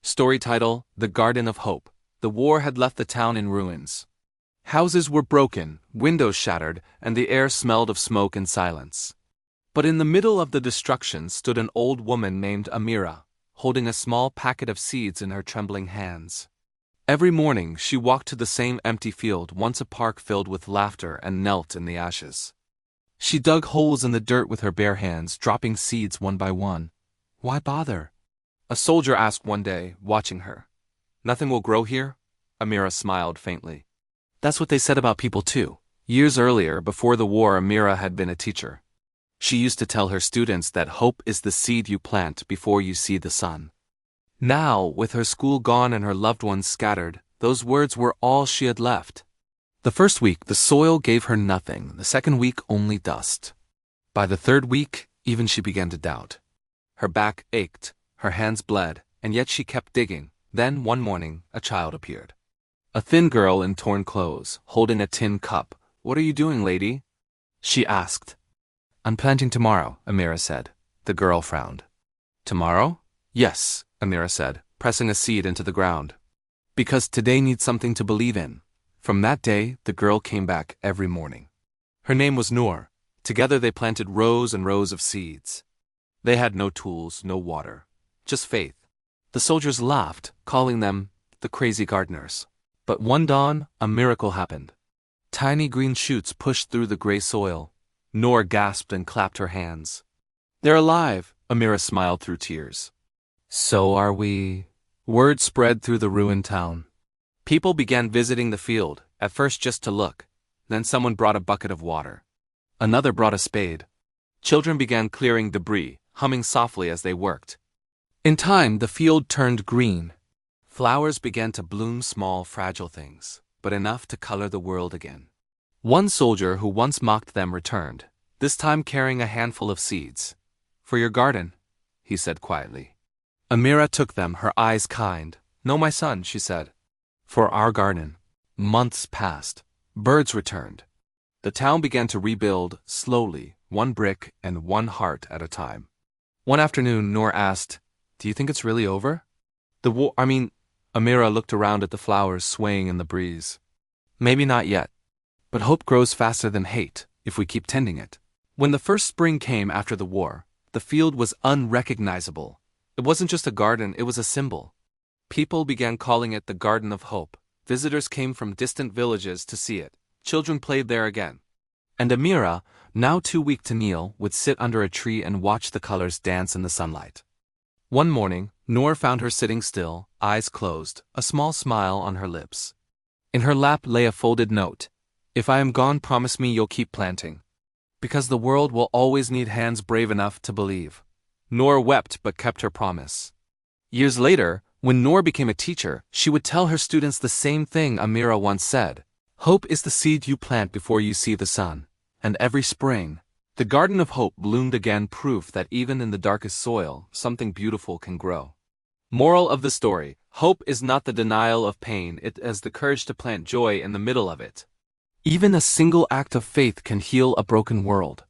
Story title: The Garden of Hope. The war had left the town in ruins. Houses were broken, windows shattered, and the air smelled of smoke and silence. But in the middle of the destruction stood an old woman named Amira, holding a small packet of seeds in her trembling hands. Every morning she walked to the same empty field, once a park filled with laughter, and knelt in the ashes. She dug holes in the dirt with her bare hands, dropping seeds one by one. "Why bother?" a soldier asked one day, watching her. "Nothing will grow here?" Amira smiled faintly. That's what they said about people too. Years earlier, before the war, Amira had been a teacher. She used to tell her students that hope is the seed you plant before you see the sun. Now, with her school gone and her loved ones scattered, those words were all she had left. The first week, the soil gave her nothing. The second week, only dust. By the third week, even she began to doubt. Her back ached, her hands bled, and yet she kept digging. Then, one morning, a child appeared. A thin girl in torn clothes, holding a tin cup. "What are you doing, lady?" she asked. "I'm planting tomorrow," Amira said. The girl frowned. "Tomorrow?" "Yes," Amira said, pressing a seed into the ground. "Because today needs something to believe in." From that day, the girl came back every morning. Her name was Noor. Together they planted rows and rows of seeds. They had no tools, no water, just faith. The soldiers laughed, calling them the crazy gardeners. But one dawn, a miracle happened. Tiny green shoots pushed through the gray soil. Noor gasped and clapped her hands. "They're alive," Amira smiled through tears. "So are we." Word spread through the ruined town. People began visiting the field, at first just to look. Then someone brought a bucket of water. Another brought a spade. Children began clearing debris, humming softly as they worked. In time, the field turned green. Flowers began to bloom, small, fragile things, but enough to color the world again. One soldier who once mocked them returned, this time carrying a handful of seeds. "For your garden," he said quietly. Amira took them, her eyes kind. "No, my son," she said. "For our garden." Months passed. Birds returned. The town began to rebuild, slowly, one brick and one heart at a time. One afternoon, Noor asked, "Do you think it's really over?" Amira looked around at the flowers swaying in the breeze. "Maybe not yet. But hope grows faster than hate, if we keep tending it." When the first spring came after the war, the field was unrecognizable. It wasn't just a garden, it was a symbol. People began calling it the Garden of Hope. Visitors came from distant villages to see it. Children played there again. And Amira, now too weak to kneel, would sit under a tree and watch the colors dance in the sunlight. One morning, Noor found her sitting still, eyes closed, a small smile on her lips. In her lap lay a folded note. "If I am gone, promise me you'll keep planting. Because the world will always need hands brave enough to believe." Noor wept but kept her promise. Years later, when Noor became a teacher, she would tell her students the same thing Amira once said. Hope is the seed you plant before you see the sun. And every spring, the Garden of Hope bloomed again, proof that even in the darkest soil, something beautiful can grow. Moral of the story: hope is not the denial of pain, it is the courage to plant joy in the middle of it. Even a single act of faith can heal a broken world.